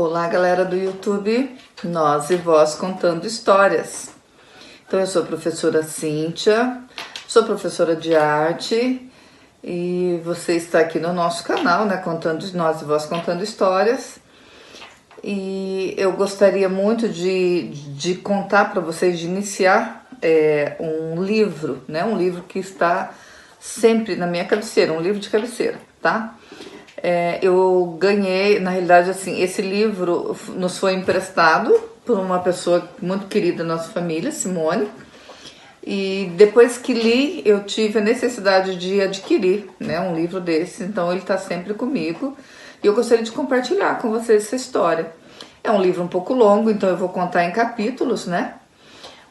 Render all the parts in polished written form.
Olá, galera do YouTube, Nós e Vós Contando Histórias. Então, eu sou a professora Cíntia, sou professora de arte e você está aqui no nosso canal, né, Nós e Vós Contando Histórias. E eu gostaria muito de contar para vocês, de iniciar um livro, né, um livro que está sempre na minha cabeceira, um livro de cabeceira, tá? Eu ganhei, na realidade, assim, esse livro nos foi emprestado por uma pessoa muito querida da nossa família, Simone, e depois que li, eu tive a necessidade de adquirir, né, um livro desse, então ele está sempre comigo, e eu gostaria de compartilhar com vocês essa história. É um livro um pouco longo, então eu vou contar em capítulos, né,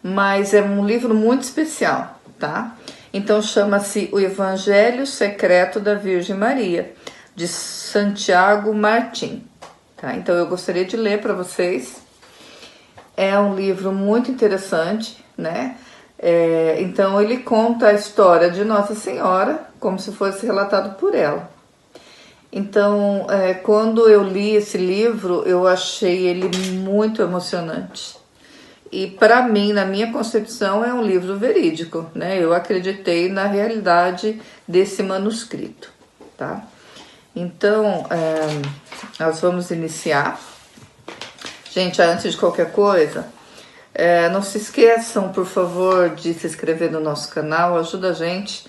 mas é um livro muito especial, tá? Então chama-se O Evangelho Secreto da Virgem Maria, de Santiago Martim, tá? Então eu gostaria de ler para vocês. É um livro muito interessante, né? Então ele conta a história de Nossa Senhora como se fosse relatado por ela. Então, quando eu li esse livro, eu achei ele muito emocionante. E para mim, na minha concepção, é um livro verídico, né? Eu acreditei na realidade desse manuscrito, tá? Então, nós vamos iniciar. Gente, antes de qualquer coisa, não se esqueçam, por favor, de se inscrever no nosso canal, ajuda a gente.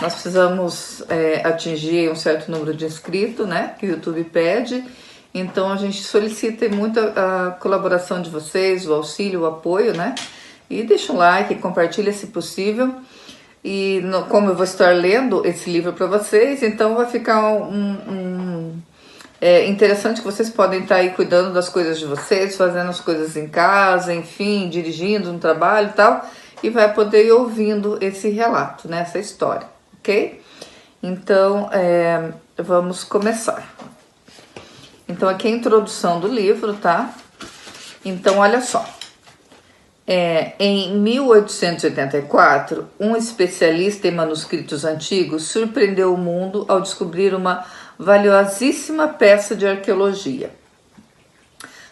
Nós precisamos atingir um certo número de inscritos, né, que o YouTube pede. Então, a gente solicita muito a colaboração de vocês, o auxílio, o apoio, né? E deixa um like, compartilha se possível. E como eu vou estar lendo esse livro para vocês, então vai ficar interessante que vocês podem estar aí cuidando das coisas de vocês, fazendo as coisas em casa, enfim, dirigindo no trabalho e tal, e vai poder ir ouvindo esse relato, né, essa história, ok? Então, vamos começar. Então, aqui é a introdução do livro, tá? Então, olha só. Em 1884, um especialista em manuscritos antigos surpreendeu o mundo ao descobrir uma valiosíssima peça de arqueologia.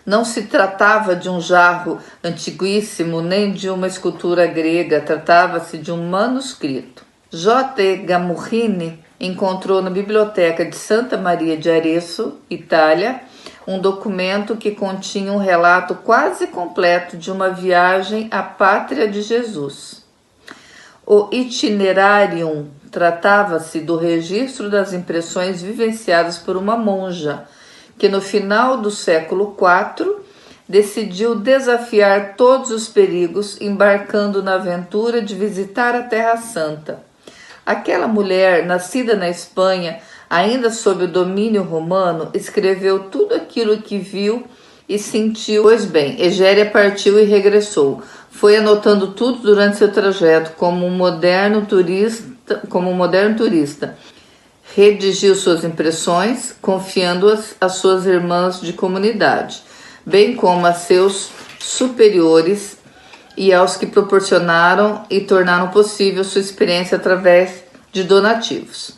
Não se tratava de um jarro antiguíssimo nem de uma escultura grega, tratava-se de um manuscrito. J. Gamurrini encontrou na biblioteca de Santa Maria de Arezzo, Itália, um documento que continha um relato quase completo de uma viagem à pátria de Jesus. O Itinerarium tratava-se do registro das impressões vivenciadas por uma monja, que no final do século IV decidiu desafiar todos os perigos, embarcando na aventura de visitar a Terra Santa. Aquela mulher, nascida na Espanha, ainda sob o domínio romano, escreveu tudo aquilo que viu e sentiu. Pois bem, Egéria partiu e regressou. Foi anotando tudo durante seu trajeto, como um moderno turista. Redigiu suas impressões, confiando-as às suas irmãs de comunidade, bem como a seus superiores e aos que proporcionaram e tornaram possível sua experiência através de donativos.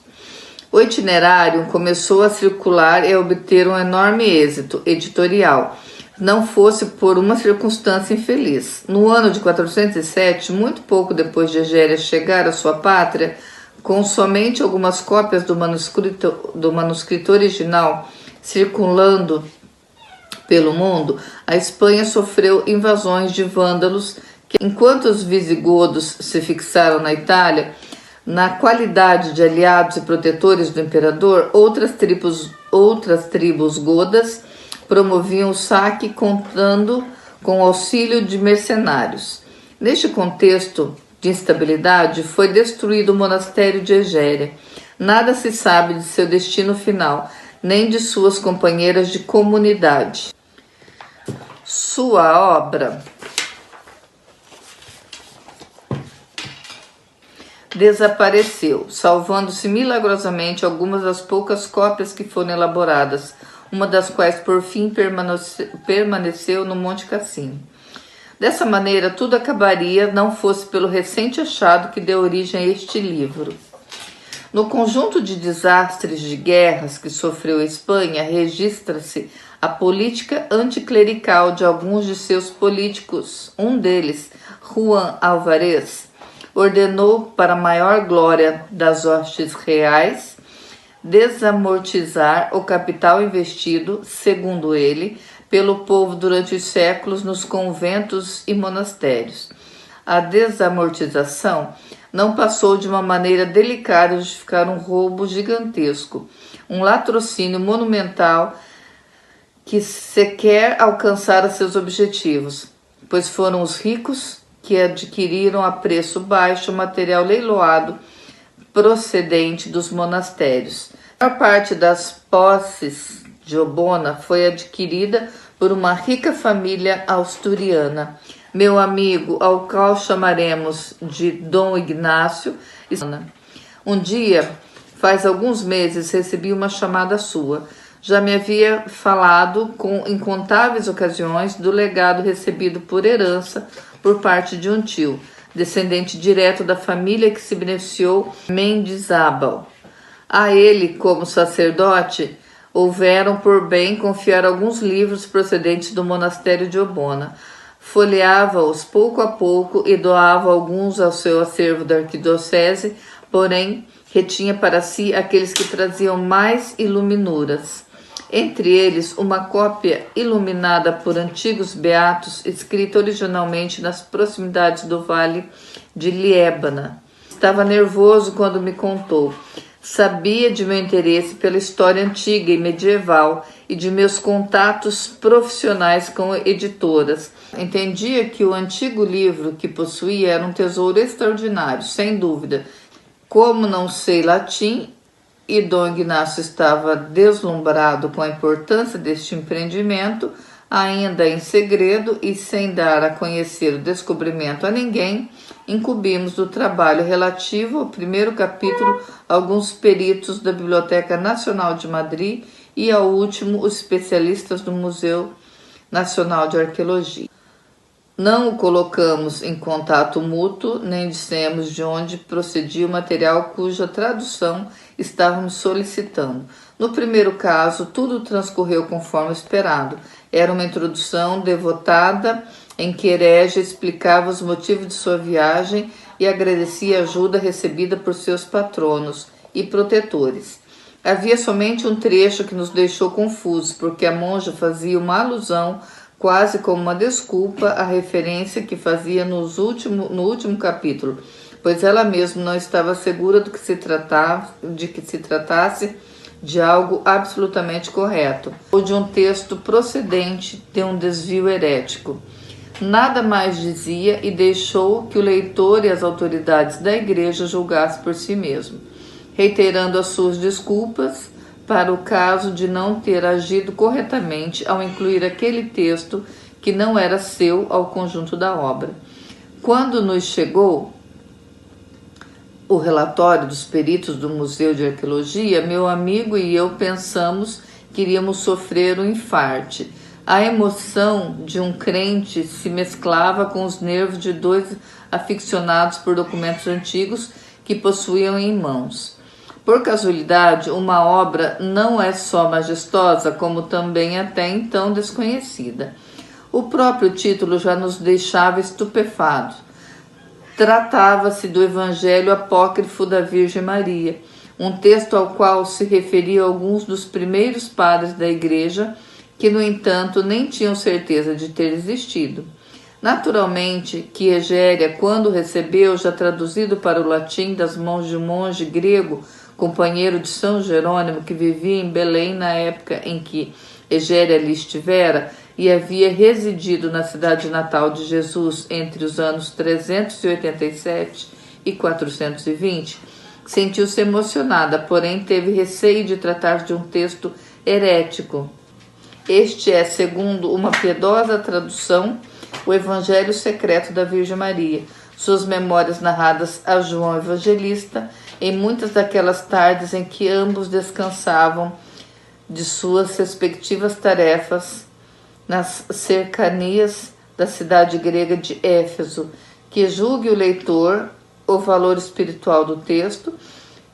O itinerário começou a circular e a obter um enorme êxito editorial, não fosse por uma circunstância infeliz. No ano de 407, muito pouco depois de Egéria chegar à sua pátria, com somente algumas cópias do manuscrito original circulando pelo mundo, a Espanha sofreu invasões de vândalos que, enquanto os visigodos se fixaram na Itália, na qualidade de aliados e protetores do imperador, outras tribos godas promoviam o saque contando com o auxílio de mercenários. Neste contexto de instabilidade, foi destruído o monastério de Egéria. Nada se sabe de seu destino final, nem de suas companheiras de comunidade. Sua obra desapareceu, salvando-se milagrosamente algumas das poucas cópias que foram elaboradas, uma das quais por fim permaneceu no Monte Cassino. Dessa maneira, tudo acabaria, não fosse pelo recente achado que deu origem a este livro. No conjunto de desastres de guerras que sofreu a Espanha, registra-se a política anticlerical de alguns de seus políticos. Um deles, Juan Álvarez, ordenou, para maior glória das hostes reais, desamortizar o capital investido, segundo ele, pelo povo durante os séculos nos conventos e monastérios. A desamortização não passou de uma maneira delicada de justificar um roubo gigantesco, um latrocínio monumental que sequer alcançara seus objetivos, pois foram os ricos que adquiriram a preço baixo o material leiloado procedente dos monastérios. A maior parte das posses de Obona foi adquirida por uma rica família asturiana. Meu amigo, ao qual chamaremos de Dom Ignácio. Um dia, faz alguns meses, recebi uma chamada sua. Já me havia falado com incontáveis ocasiões do legado recebido por herança por parte de um tio, descendente direto da família que se beneficiou Mendizábal. A ele, como sacerdote, houveram por bem confiar alguns livros procedentes do monastério de Obona. Folheava-os pouco a pouco e doava alguns ao seu acervo da arquidiocese, porém retinha para si aqueles que traziam mais iluminuras. Entre eles, uma cópia iluminada por antigos beatos, escrita originalmente nas proximidades do vale de Liébana. Estava nervoso quando me contou. Sabia de meu interesse pela história antiga e medieval e de meus contatos profissionais com editoras. Entendia que o antigo livro que possuía era um tesouro extraordinário, sem dúvida. Como não sei latim e Dom Ignácio estava deslumbrado com a importância deste empreendimento, ainda em segredo e sem dar a conhecer o descobrimento a ninguém, incumbimos do trabalho relativo ao primeiro capítulo alguns peritos da Biblioteca Nacional de Madrid e ao último os especialistas do Museu Nacional de Arqueologia. Não o colocamos em contato mútuo, nem dissemos de onde procedia o material cuja tradução estávamos solicitando. No primeiro caso, tudo transcorreu conforme esperado. Era uma introdução devotada em que Herege explicava os motivos de sua viagem e agradecia a ajuda recebida por seus patronos e protetores. Havia somente um trecho que nos deixou confusos, porque a monja fazia uma alusão, quase como uma desculpa, à referência que fazia no último capítulo, pois ela mesma não estava segura de que se tratasse de algo absolutamente correto, ou de um texto procedente de um desvio herético. Nada mais dizia e deixou que o leitor e as autoridades da igreja julgassem por si mesmo, reiterando as suas desculpas para o caso de não ter agido corretamente ao incluir aquele texto que não era seu ao conjunto da obra. Quando nos chegou o relatório dos peritos do Museu de Arqueologia, meu amigo e eu pensamos que iríamos sofrer um infarte. A emoção de um crente se mesclava com os nervos de dois aficionados por documentos antigos que possuíam em mãos. Por casualidade, uma obra não é só majestosa, como também até então desconhecida. O próprio título já nos deixava estupefatos. Tratava-se do Evangelho Apócrifo da Virgem Maria, um texto ao qual se referiam alguns dos primeiros padres da Igreja, que, no entanto, nem tinham certeza de ter existido. Naturalmente que Egéria, quando recebeu, já traduzido para o latim das mãos de um monge grego, companheiro de São Jerônimo, que vivia em Belém na época em que Egéria ali estivera e havia residido na cidade natal de Jesus entre os anos 387 e 420, sentiu-se emocionada, porém teve receio de tratar de um texto herético. Este é, segundo uma piedosa tradução, o Evangelho Secreto da Virgem Maria, suas memórias narradas a João Evangelista em muitas daquelas tardes em que ambos descansavam de suas respectivas tarefas nas cercanias da cidade grega de Éfeso, que julgue o leitor o valor espiritual do texto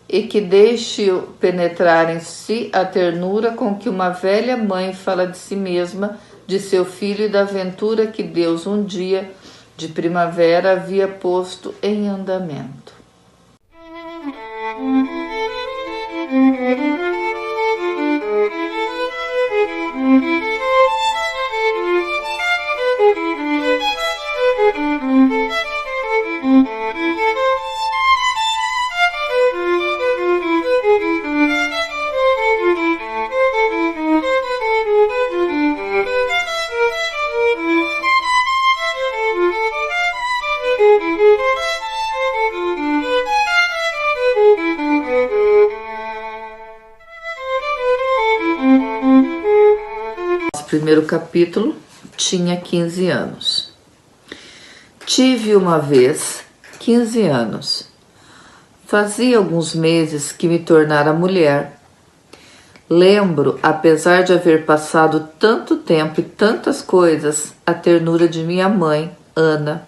e que deixe penetrar em si a ternura com que uma velha mãe fala de si mesma, de seu filho e da aventura que Deus um dia de primavera havia posto em andamento. Primeiro capítulo, tinha 15 anos. Tive uma vez 15 anos. Fazia alguns meses que me tornara mulher. Lembro, apesar de haver passado tanto tempo e tantas coisas, a ternura de minha mãe, Ana,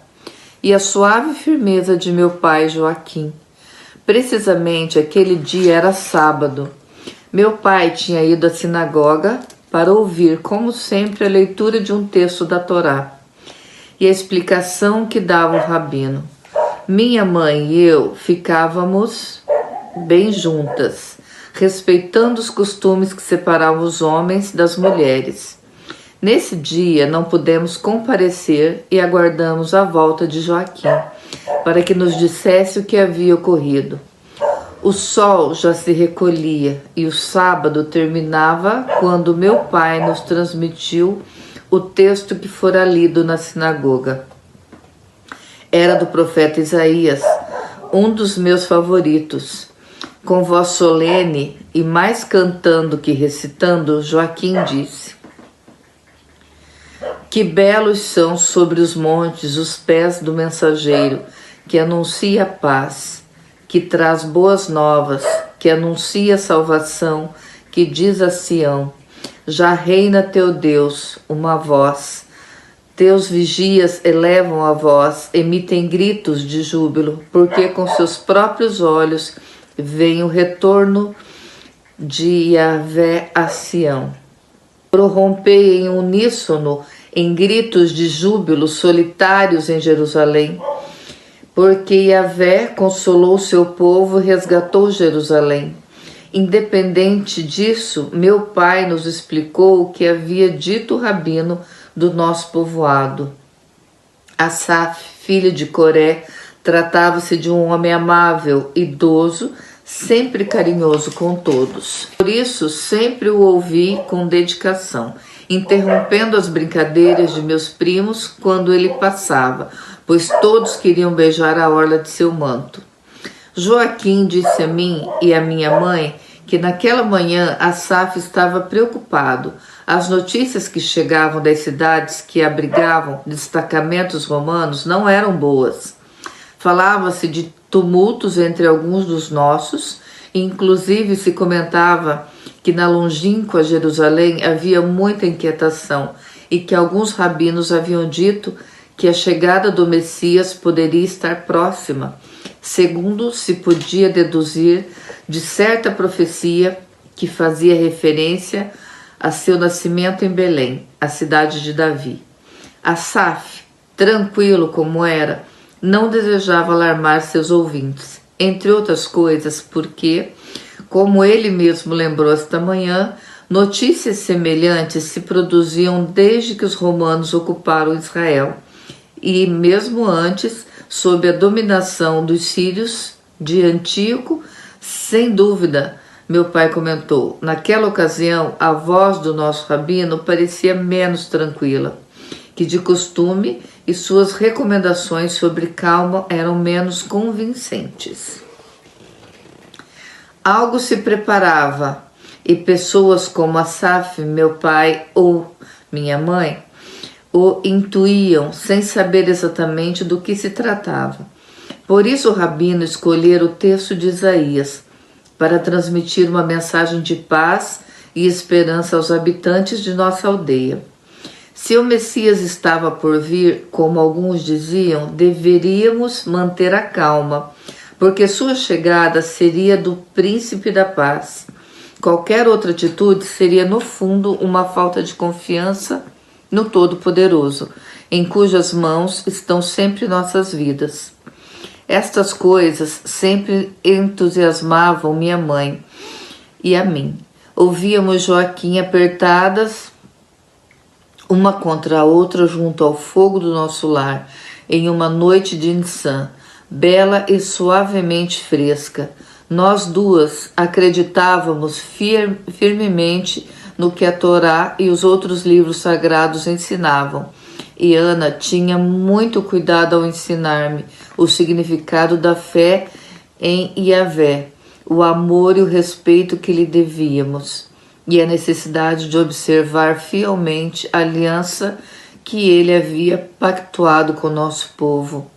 e a suave firmeza de meu pai, Joaquim. Precisamente aquele dia era sábado. Meu pai tinha ido à sinagoga para ouvir, como sempre, a leitura de um texto da Torá e a explicação que dava o rabino. Minha mãe e eu ficávamos bem juntas, respeitando os costumes que separavam os homens das mulheres. Nesse dia não pudemos comparecer e aguardamos a volta de Joaquim, para que nos dissesse o que havia ocorrido. O sol já se recolhia e o sábado terminava quando meu pai nos transmitiu o texto que fora lido na sinagoga. Era do profeta Isaías, um dos meus favoritos. Com voz solene e mais cantando que recitando, Joaquim disse: Que belos são sobre os montes os pés do mensageiro, que anuncia a paz, que traz boas novas, que anuncia a salvação, que diz a Sião: já reina teu Deus, uma voz. Teus vigias elevam a voz, emitem gritos de júbilo, porque com seus próprios olhos vem o retorno de Yahvé a Sião. Prorrompei em uníssono em gritos de júbilo solitários em Jerusalém, porque Yahvé consolou seu povo e resgatou Jerusalém. Independente disso, meu pai nos explicou o que havia dito o rabino do nosso povoado. Asaf, filho de Coré, tratava-se de um homem amável, idoso, sempre carinhoso com todos. Por isso, sempre o ouvi com dedicação, interrompendo as brincadeiras de meus primos quando ele passava, pois todos queriam beijar a orla de seu manto. Joaquim disse a mim e a minha mãe que naquela manhã Asaf estava preocupado. As notícias que chegavam das cidades que abrigavam destacamentos romanos não eram boas. Falava-se de tumultos entre alguns dos nossos, e inclusive se comentava que na longínqua Jerusalém havia muita inquietação e que alguns rabinos haviam dito que a chegada do Messias poderia estar próxima, segundo se podia deduzir de certa profecia que fazia referência a seu nascimento em Belém, a cidade de Davi. Asaf, tranquilo como era, não desejava alarmar seus ouvintes, entre outras coisas porque, como ele mesmo lembrou esta manhã, notícias semelhantes se produziam desde que os romanos ocuparam Israel, e mesmo antes, sob a dominação dos sírios de Antíoco. Sem dúvida, meu pai comentou, naquela ocasião a voz do nosso rabino parecia menos tranquila que de costume e suas recomendações sobre calma eram menos convincentes. Algo se preparava e pessoas como Asaf, meu pai ou minha mãe, o intuíam sem saber exatamente do que se tratava. Por isso o rabino escolhera o texto de Isaías para transmitir uma mensagem de paz e esperança aos habitantes de nossa aldeia. Se o Messias estava por vir, como alguns diziam, deveríamos manter a calma, porque sua chegada seria do príncipe da paz. Qualquer outra atitude seria, no fundo, uma falta de confiança no Todo-Poderoso, em cujas mãos estão sempre nossas vidas. Estas coisas sempre entusiasmavam minha mãe e a mim. Ouvíamos Joaquim apertadas uma contra a outra junto ao fogo do nosso lar, em uma noite de Nissan, bela e suavemente fresca. Nós duas acreditávamos firmemente no que a Torá e os outros livros sagrados ensinavam, e Ana tinha muito cuidado ao ensinar-me o significado da fé em Yahvé, o amor e o respeito que lhe devíamos, e a necessidade de observar fielmente a aliança que ele havia pactuado com o nosso povo.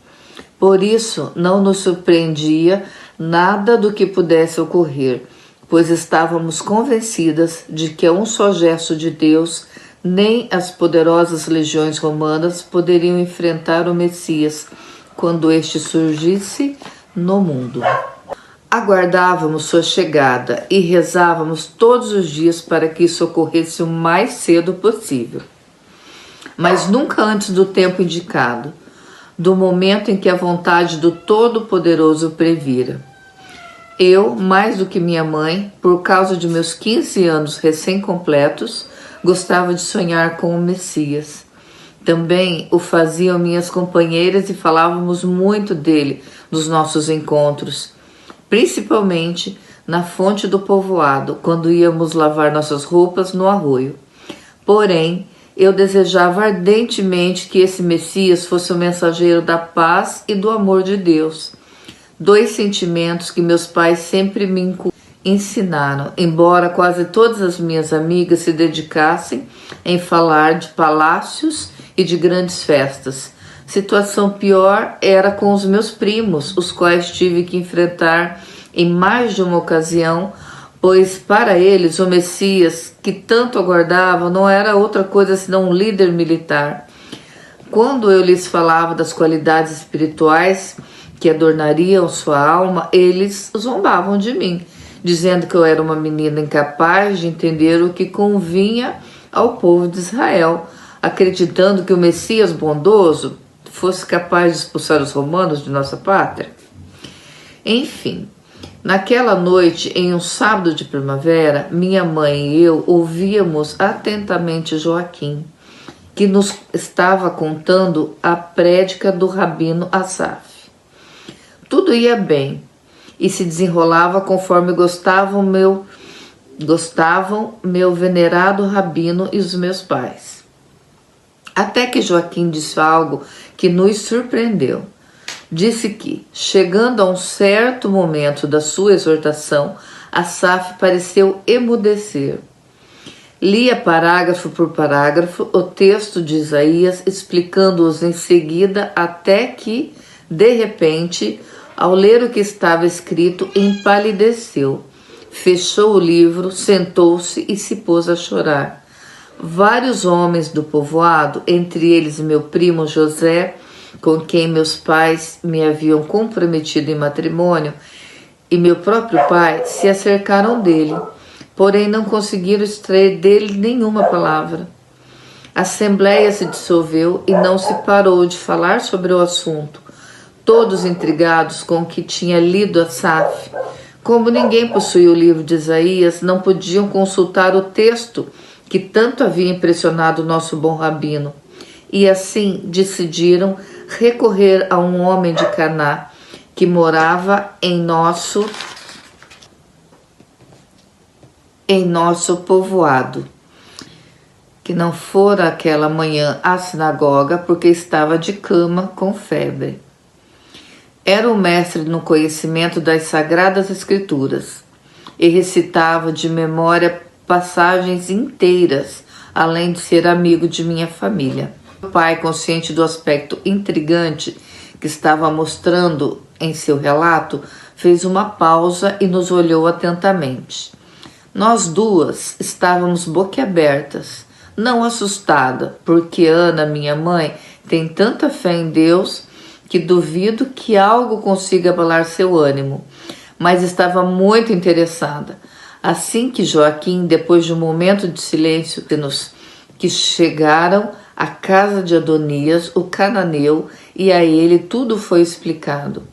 Por isso, não nos surpreendia nada do que pudesse ocorrer, pois estávamos convencidas de que a um só gesto de Deus, nem as poderosas legiões romanas poderiam enfrentar o Messias quando este surgisse no mundo. Aguardávamos sua chegada e rezávamos todos os dias para que isso ocorresse o mais cedo possível. Mas nunca antes do tempo indicado, do momento em que a vontade do Todo-Poderoso previra. Eu, mais do que minha mãe, por causa de meus 15 anos recém-completos, gostava de sonhar com o Messias. Também o faziam minhas companheiras e falávamos muito dele nos nossos encontros, principalmente na fonte do povoado, quando íamos lavar nossas roupas no arroio. Porém, eu desejava ardentemente que esse Messias fosse o mensageiro da paz e do amor de Deus. Dois sentimentos que meus pais sempre me ensinaram, embora quase todas as minhas amigas se dedicassem em falar de palácios e de grandes festas. Situação pior era com os meus primos, os quais tive que enfrentar em mais de uma ocasião, pois para eles o Messias que tanto aguardavam não era outra coisa senão um líder militar. Quando eu lhes falava das qualidades espirituais que adornariam sua alma, eles zombavam de mim, dizendo que eu era uma menina incapaz de entender o que convinha ao povo de Israel, acreditando que o Messias bondoso fosse capaz de expulsar os romanos de nossa pátria. Enfim, naquela noite, em um sábado de primavera, minha mãe e eu ouvíamos atentamente Joaquim, que nos estava contando a prédica do rabino Asaf. Tudo ia bem e se desenrolava conforme gostavam meu venerado rabino e os meus pais. Até que Joaquim disse algo que nos surpreendeu. Disse que, chegando a um certo momento da sua exortação, Asaf pareceu emudecer. Lia parágrafo por parágrafo o texto de Isaías, explicando-os em seguida, até que, de repente, ao ler o que estava escrito, empalideceu. Fechou o livro, sentou-se e se pôs a chorar. Vários homens do povoado, entre eles meu primo José, com quem meus pais me haviam comprometido em matrimônio, e meu próprio pai, se acercaram dele, porém não conseguiram extrair dele nenhuma palavra. A assembleia se dissolveu e não se parou de falar sobre o assunto, todos intrigados com o que tinha lido Asaf. Como ninguém possuía o livro de Isaías, não podiam consultar o texto que tanto havia impressionado o nosso bom rabino, e assim decidiram recorrer a um homem de Caná que morava em nosso povoado, que não fora aquela manhã à sinagoga porque estava de cama com febre. Era um mestre no conhecimento das Sagradas Escrituras e recitava de memória passagens inteiras, além de ser amigo de minha família. Meu pai, consciente do aspecto intrigante que estava mostrando em seu relato, fez uma pausa e nos olhou atentamente. Nós duas estávamos boquiabertas, não assustada, porque Ana, minha mãe, tem tanta fé em Deus que duvido que algo consiga abalar seu ânimo, mas estava muito interessada. Assim que Joaquim, depois de um momento de silêncio, que chegaram à casa de Adonias, o cananeu, e a ele tudo foi explicado.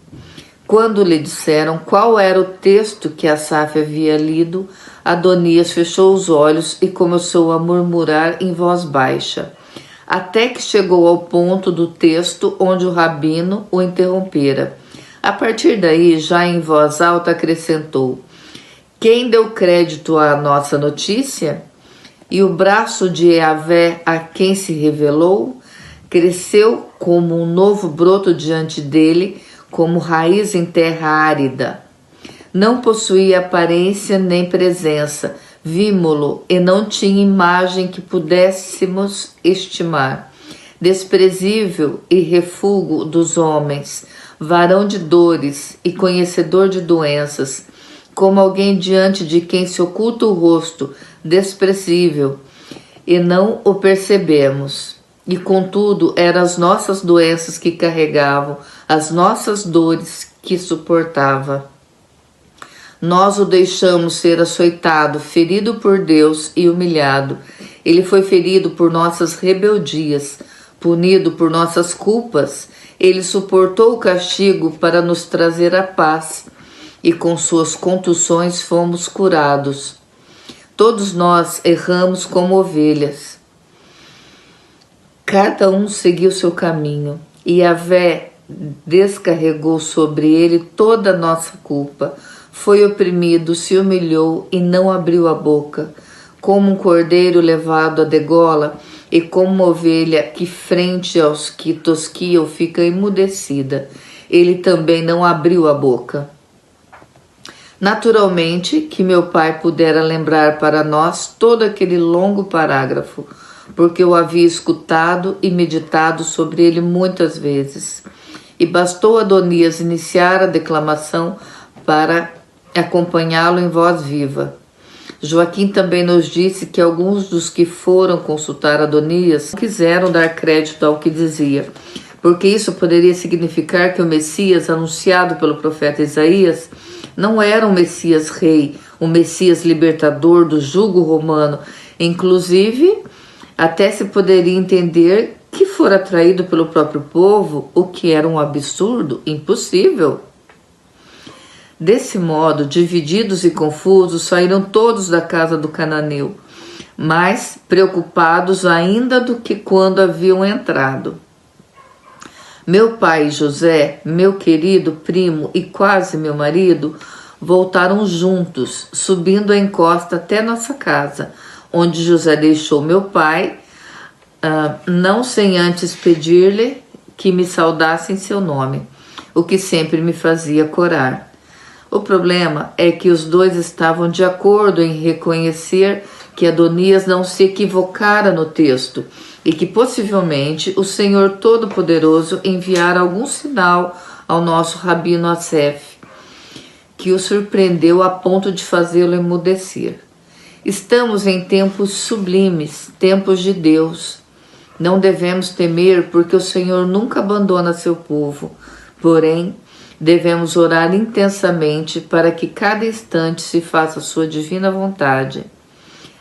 Quando lhe disseram qual era o texto que Asaf havia lido, Adonias fechou os olhos e começou a murmurar em voz baixa, até que chegou ao ponto do texto onde o rabino o interrompera. A partir daí, já em voz alta, acrescentou: quem deu crédito à nossa notícia? E o braço de Yahvé, a quem se revelou, cresceu como um novo broto diante dele, como raiz em terra árida. Não possuía aparência nem presença, vimo-lo e não tinha imagem que pudéssemos estimar. Desprezível e refúgio dos homens, varão de dores e conhecedor de doenças, como alguém diante de quem se oculta o rosto, desprezível, e não o percebemos. E contudo, eram as nossas doenças que carregavam, as nossas dores que suportava. Nós o deixamos ser açoitado, ferido por Deus e humilhado. Ele foi ferido por nossas rebeldias, punido por nossas culpas. Ele suportou o castigo para nos trazer a paz, e com suas contusões fomos curados. Todos nós erramos como ovelhas. Cada um seguiu seu caminho, e Yahvé descarregou sobre ele toda a nossa culpa. Foi oprimido, se humilhou e não abriu a boca, como um cordeiro levado à degola, e como uma ovelha que frente aos que tosquiam fica emudecida. Ele também não abriu a boca. Naturalmente que meu pai pudera lembrar para nós todo aquele longo parágrafo, porque eu havia escutado e meditado sobre ele muitas vezes. E bastou Adonias iniciar a declamação para acompanhá-lo em voz viva. Joaquim também nos disse que alguns dos que foram consultar Adonias não quiseram dar crédito ao que dizia, porque isso poderia significar que o Messias, anunciado pelo profeta Isaías, não era um Messias rei, um Messias libertador do jugo romano. Inclusive, até se poderia entender que fora traído pelo próprio povo, o que era um absurdo, impossível. Desse modo, divididos e confusos, saíram todos da casa do cananeu, mais preocupados ainda do que quando haviam entrado. Meu pai José, meu querido primo e quase meu marido, voltaram juntos, subindo a encosta até nossa casa, onde José deixou meu pai, não sem antes pedir-lhe que me saudasse em seu nome, o que sempre me fazia corar. O problema é que os dois estavam de acordo em reconhecer que Adonias não se equivocara no texto e que possivelmente o Senhor Todo-Poderoso enviara algum sinal ao nosso rabino Asaf, que o surpreendeu a ponto de fazê-lo emudecer. Estamos em tempos sublimes, tempos de Deus. Não devemos temer, porque o Senhor nunca abandona seu povo. Porém, devemos orar intensamente para que cada instante se faça sua divina vontade.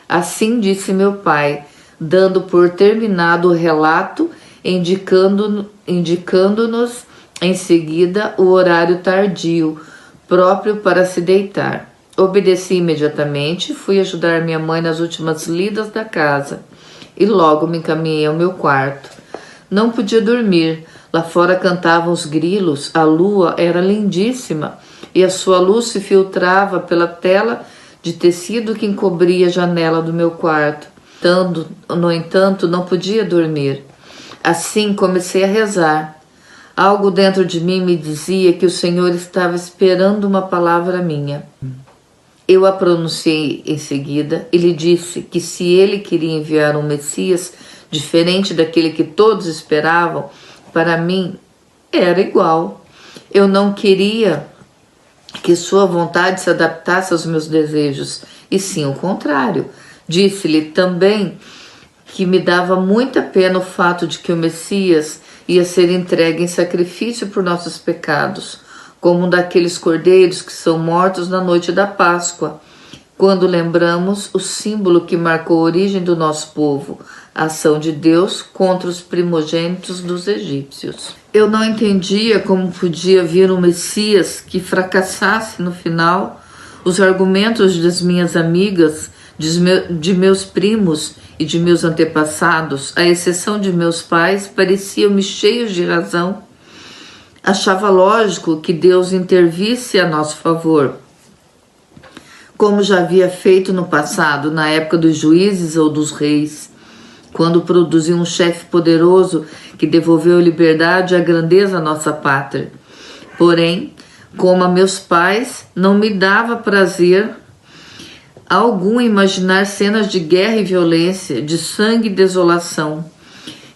Assim disse meu pai, dando por terminado o relato, indicando-nos em seguida o horário tardio, próprio para se deitar. Obedeci imediatamente, fui ajudar minha mãe nas últimas lidas da casa e logo me encaminhei ao meu quarto. Não podia dormir. Lá fora cantavam os grilos, a lua era lindíssima e a sua luz se filtrava pela tela de tecido que encobria a janela do meu quarto. No entanto, não podia dormir. Assim comecei a rezar. Algo dentro de mim me dizia que o Senhor estava esperando uma palavra minha. Eu a pronunciei em seguida e lhe disse que se ele queria enviar um Messias diferente daquele que todos esperavam, para mim era igual. Eu não queria que sua vontade se adaptasse aos meus desejos, e sim o contrário. Disse-lhe também que me dava muita pena o fato de que o Messias ia ser entregue em sacrifício por nossos pecados, como um daqueles cordeiros que são mortos na noite da Páscoa, quando lembramos o símbolo que marcou a origem do nosso povo, a ação de Deus contra os primogênitos dos egípcios. Eu não entendia como podia vir um Messias que fracassasse no final. Os argumentos das minhas amigas, de meus primos e de meus antepassados, à exceção de meus pais, pareciam-me cheios de razão. Achava lógico que Deus intervisse a nosso favor, como já havia feito no passado, na época dos juízes ou dos reis, quando produziu um chefe poderoso que devolveu a liberdade e a grandeza à nossa pátria. Porém, como a meus pais, não me dava prazer algum imaginar cenas de guerra e violência, de sangue e desolação,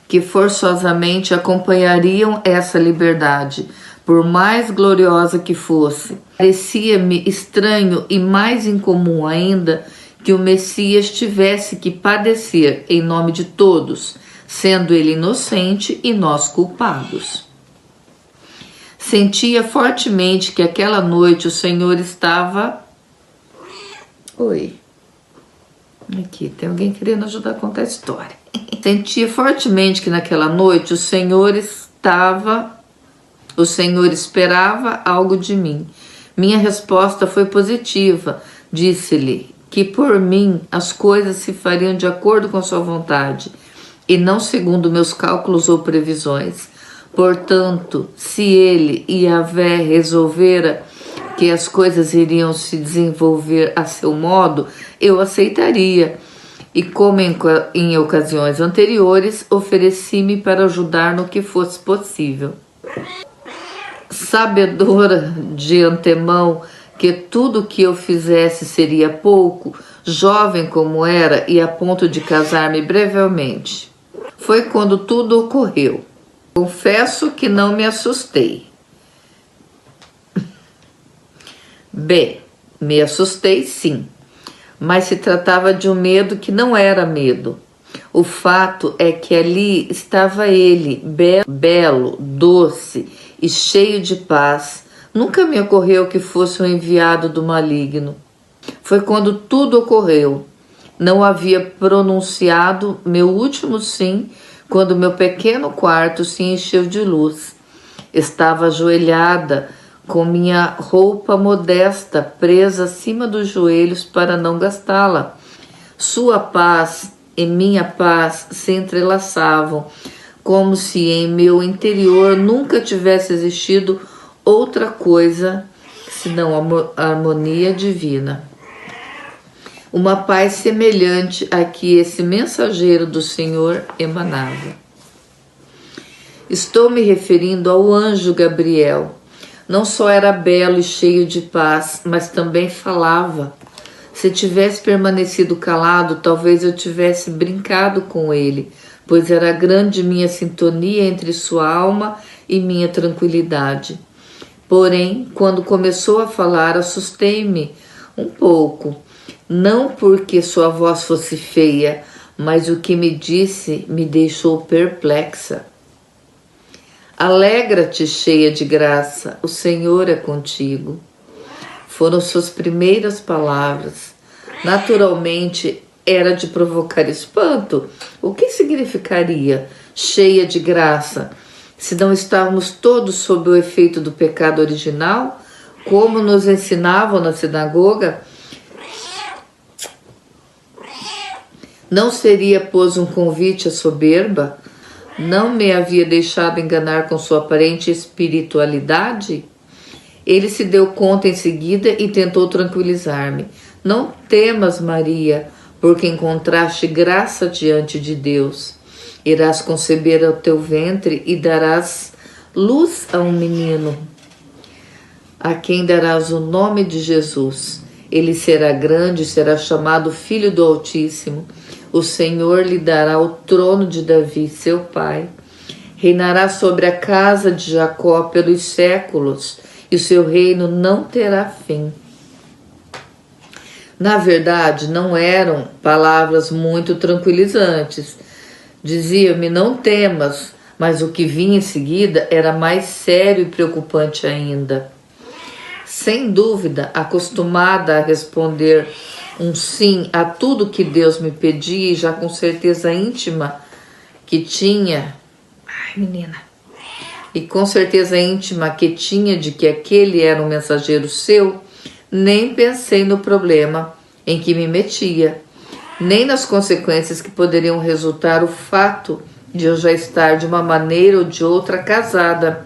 que forçosamente acompanhariam essa liberdade, por mais gloriosa que fosse. Parecia-me estranho e mais incomum ainda que o Messias tivesse que padecer em nome de todos, sendo ele inocente e nós culpados. Sentia fortemente que aquela noite o Senhor estava... Oi. Aqui, tem alguém querendo ajudar a contar a história. Sentia fortemente que naquela noite o Senhor esperava algo de mim. Minha resposta foi positiva. Disse-lhe que por mim as coisas se fariam de acordo com a sua vontade e não segundo meus cálculos ou previsões. Portanto, se ele, Yahvé, resolvera que as coisas iriam se desenvolver a seu modo, eu aceitaria. E como em ocasiões anteriores, ofereci-me para ajudar no que fosse possível. Sabedora de antemão que tudo o que eu fizesse seria pouco, jovem como era e a ponto de casar-me brevemente. Foi quando tudo ocorreu. Confesso que não me assustei. B. Me assustei, sim. Mas se tratava de um medo que não era medo. O fato é que ali estava ele, belo, doce e cheio de paz. Nunca me ocorreu que fosse um enviado do maligno. Foi quando tudo ocorreu. Não havia pronunciado meu último sim quando meu pequeno quarto se encheu de luz. Estava ajoelhada, com minha roupa modesta presa acima dos joelhos para não gastá-la. Sua paz e minha paz se entrelaçavam, como se em meu interior nunca tivesse existido outra coisa senão a harmonia divina. Uma paz semelhante a que esse mensageiro do Senhor emanava. Estou me referindo ao anjo Gabriel. Não só era belo e cheio de paz, mas também falava. Se tivesse permanecido calado, talvez eu tivesse brincado com ele, pois era grande minha sintonia entre sua alma e minha tranquilidade. Porém, quando começou a falar, assustei-me um pouco, não porque sua voz fosse feia, mas o que me disse me deixou perplexa. Alegra-te, cheia de graça, o Senhor é contigo. Foram suas primeiras palavras. Naturalmente, era de provocar espanto. O que significaria cheia de graça? Se não estávamos todos sob o efeito do pecado original, como nos ensinavam na sinagoga? Não seria, pois, um convite à soberba? Não me havia deixado enganar com sua aparente espiritualidade? Ele se deu conta em seguida e tentou tranquilizar-me. Não temas, Maria, porque encontraste graça diante de Deus. Irás conceber ao teu ventre e darás luz a um menino, a quem darás o nome de Jesus. Ele será grande e será chamado Filho do Altíssimo. O Senhor lhe dará o trono de Davi, seu pai. Reinará sobre a casa de Jacó pelos séculos, e o seu reino não terá fim. Na verdade, não eram palavras muito tranquilizantes, Dizia-me: não temas, mas o que vinha em seguida era mais sério e preocupante ainda. Sem dúvida, acostumada a responder um sim a tudo que Deus me pedia e já com certeza íntima que tinha... Ai, menina... E com certeza íntima que tinha de que aquele era um mensageiro seu, nem pensei no problema em que me metia, nem nas consequências que poderiam resultar o fato de eu já estar de uma maneira ou de outra casada,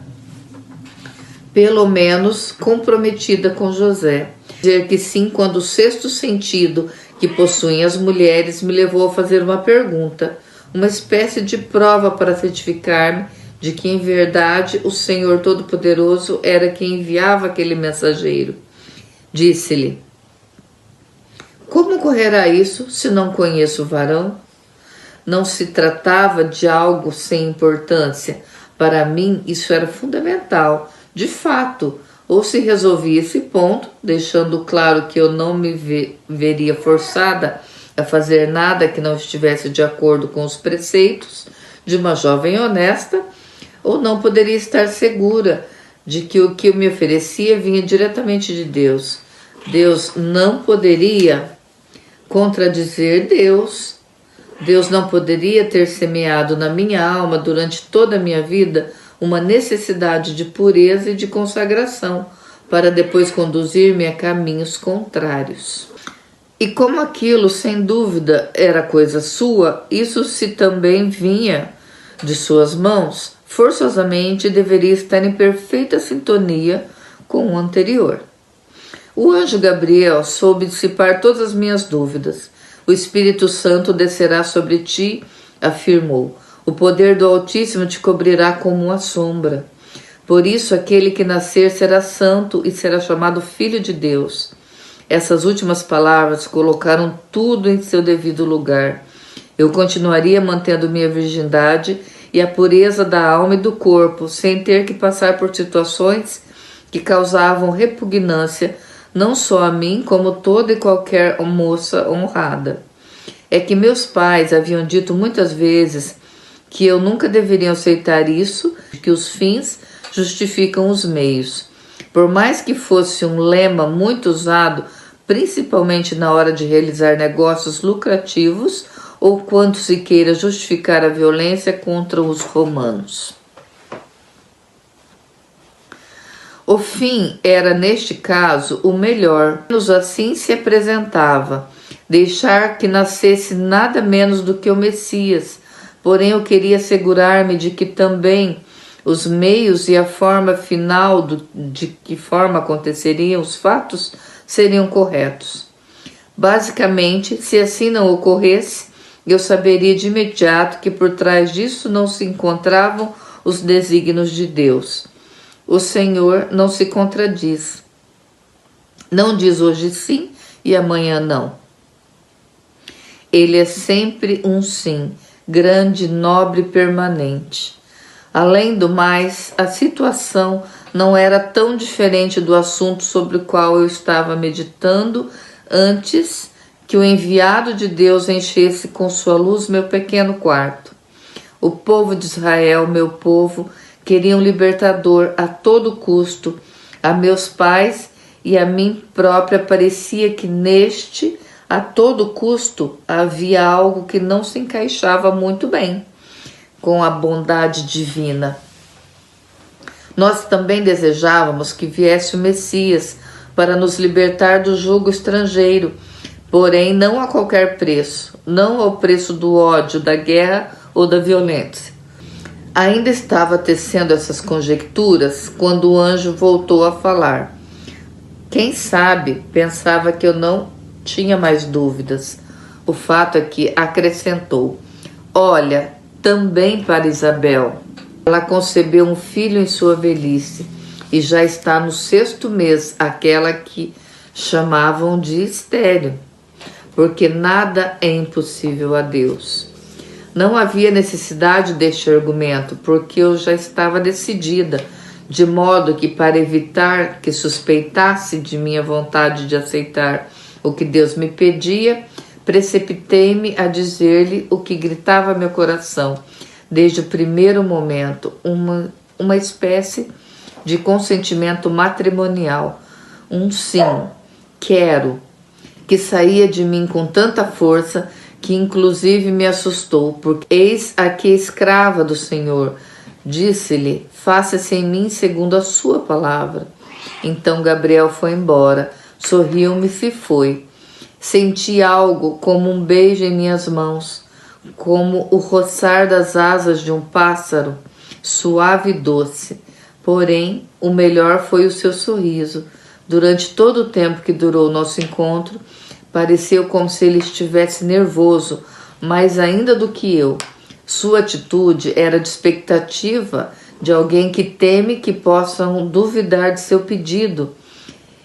pelo menos comprometida com José. Dizer que sim quando o sexto sentido que possuem as mulheres me levou a fazer uma pergunta, uma espécie de prova para certificar-me de que em verdade o Senhor Todo-Poderoso era quem enviava aquele mensageiro. Disse-lhe: como ocorrerá isso se não conheço o varão? Não se tratava de algo sem importância. Para mim isso era fundamental. De fato, ou se resolvia esse ponto, deixando claro que eu não me veria forçada a fazer nada que não estivesse de acordo com os preceitos de uma jovem honesta, ou não poderia estar segura de que o que eu me oferecia vinha diretamente de Deus. Deus não poderia contradizer Deus. Deus não poderia ter semeado na minha alma durante toda a minha vida uma necessidade de pureza e de consagração, para depois conduzir-me a caminhos contrários. E como aquilo, sem dúvida, era coisa sua, isso se também vinha de suas mãos, forçosamente deveria estar em perfeita sintonia com o anterior. O anjo Gabriel soube dissipar todas as minhas dúvidas. O Espírito Santo descerá sobre ti, afirmou. O poder do Altíssimo te cobrirá como uma sombra. Por isso, aquele que nascer será santo e será chamado Filho de Deus. Essas últimas palavras colocaram tudo em seu devido lugar. Eu continuaria mantendo minha virgindade e a pureza da alma e do corpo, sem ter que passar por situações que causavam repugnância, não só a mim, como toda e qualquer moça honrada. É que meus pais haviam dito muitas vezes que eu nunca deveria aceitar isso, que os fins justificam os meios. Por mais que fosse um lema muito usado, principalmente na hora de realizar negócios lucrativos ou quando se queira justificar a violência contra os romanos. O fim era, neste caso, o melhor, menos assim se apresentava, deixar que nascesse nada menos do que o Messias. Porém, eu queria assegurar-me de que também os meios e a forma final de que forma aconteceriam os fatos seriam corretos. Basicamente, se assim não ocorresse, eu saberia de imediato que por trás disso não se encontravam os desígnios de Deus. O Senhor não se contradiz. Não diz hoje sim e amanhã não. Ele é sempre um sim, grande, nobre e permanente. Além do mais, a situação não era tão diferente do assunto sobre o qual eu estava meditando antes que o enviado de Deus enchesse com sua luz meu pequeno quarto. O povo de Israel, meu povo, queria um libertador a todo custo. A meus pais e a mim própria parecia que neste, a todo custo, havia algo que não se encaixava muito bem com a bondade divina. Nós também desejávamos que viesse o Messias para nos libertar do jugo estrangeiro, porém não a qualquer preço, não ao preço do ódio, da guerra ou da violência. Ainda estava tecendo essas conjecturas quando o anjo voltou a falar. Quem sabe pensava que eu não tinha mais dúvidas. O fato é que acrescentou: olha, também para Isabel. Ela concebeu um filho em sua velhice e já está no 6º mês, aquela que chamavam de estéril, porque nada é impossível a Deus. Não havia necessidade deste argumento, porque eu já estava decidida, de modo que, para evitar que suspeitasse de minha vontade de aceitar o que Deus me pedia, precipitei-me a dizer-lhe o que gritava meu coração desde o primeiro momento, uma espécie de consentimento matrimonial, um sim, quero, que saía de mim com tanta força que inclusive me assustou, porque eis aqui a escrava do Senhor. Disse-lhe, faça-se em mim segundo a sua palavra. Então Gabriel foi embora, sorriu-me e se foi. Senti algo como um beijo em minhas mãos, como o roçar das asas de um pássaro, suave e doce. Porém, o melhor foi o seu sorriso. Durante todo o tempo que durou o nosso encontro, pareceu como se ele estivesse nervoso, mais ainda do que eu. Sua atitude era de expectativa de alguém que teme que possam duvidar de seu pedido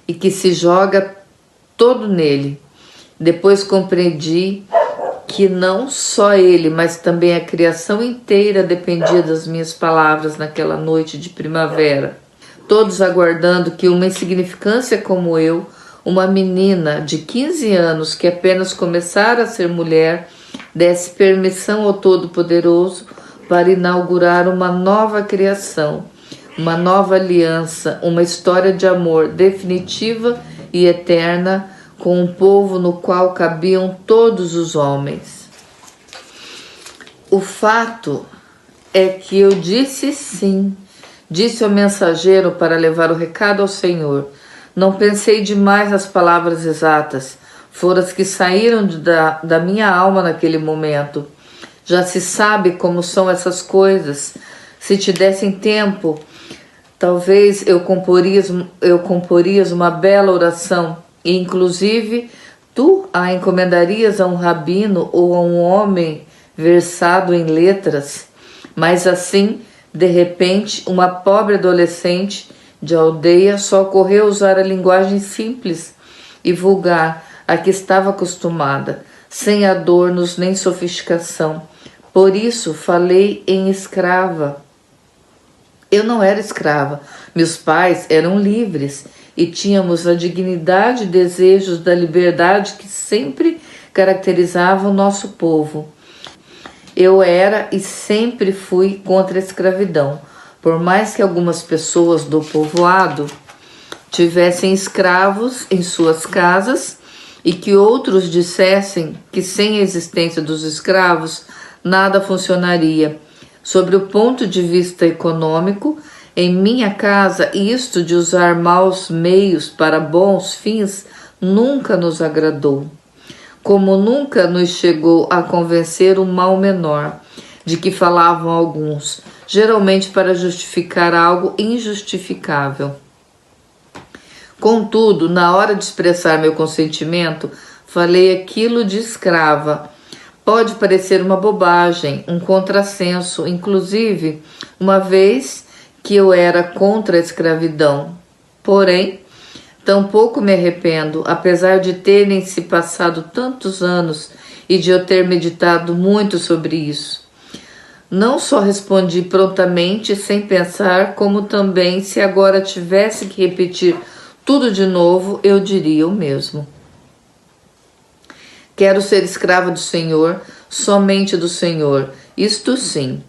e que se joga todo nele. Depois compreendi que não só ele, mas também a criação inteira dependia das minhas palavras naquela noite de primavera. Todos aguardando que uma insignificância como eu, uma menina de 15 anos que apenas começara a ser mulher, desse permissão ao Todo-Poderoso para inaugurar uma nova criação, uma nova aliança, uma história de amor definitiva e eterna com um povo no qual cabiam todos os homens. O fato é que eu disse sim, disse ao mensageiro para levar o recado ao Senhor. Não pensei demais nas palavras exatas, foram as que saíram da minha alma naquele momento. Já se sabe como são essas coisas. Se te dessem tempo, talvez eu comporias uma bela oração, e inclusive tu a encomendarias a um rabino ou a um homem versado em letras. Mas assim, de repente, uma pobre adolescente de aldeia só ocorreu usar a linguagem simples e vulgar a que estava acostumada, sem adornos nem sofisticação. Por isso falei em escrava. Eu não era escrava, meus pais eram livres e tínhamos a dignidade e desejos da liberdade que sempre caracterizavam o nosso povo. Eu era e sempre fui contra a escravidão, por mais que algumas pessoas do povoado tivessem escravos em suas casas e que outros dissessem que sem a existência dos escravos nada funcionaria. Sobre o ponto de vista econômico, em minha casa, isto de usar maus meios para bons fins nunca nos agradou. Como nunca nos chegou a convencer o mal menor, de que falavam alguns, geralmente para justificar algo injustificável. Contudo, na hora de expressar meu consentimento, falei aquilo de escrava. Pode parecer uma bobagem, um contrassenso, inclusive, uma vez que eu era contra a escravidão. Porém, tampouco me arrependo, apesar de terem se passado tantos anos e de eu ter meditado muito sobre isso. Não só respondi prontamente, sem pensar, como também, se agora tivesse que repetir tudo de novo, eu diria o mesmo. Quero ser escrava do Senhor, somente do Senhor, isto sim.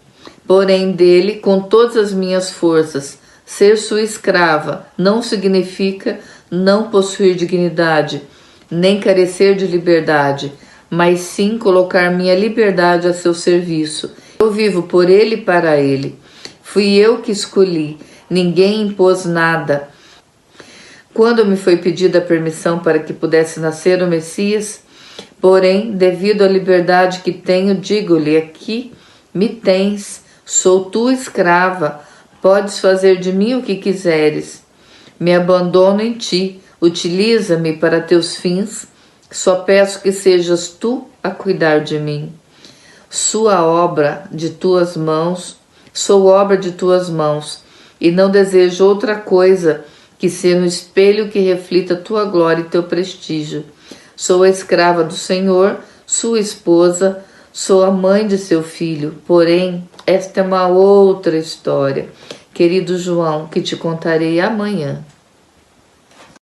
Porém dele, com todas as minhas forças, ser sua escrava não significa não possuir dignidade, nem carecer de liberdade, mas sim colocar minha liberdade a seu serviço. Eu vivo por ele e para ele. Fui eu que escolhi, ninguém impôs nada. Quando me foi pedida a permissão para que pudesse nascer o Messias, porém, devido à liberdade que tenho, digo-lhe: aqui me tens, sou tua escrava, podes fazer de mim o que quiseres. Me abandono em ti, utiliza-me para teus fins, só peço que sejas tu a cuidar de mim. Sou obra de tuas mãos, e não desejo outra coisa que ser um espelho que reflita tua glória e teu prestígio. Sou a escrava do Senhor, sua esposa, sou a mãe de seu filho. Porém, esta é uma outra história, querido João, que te contarei amanhã.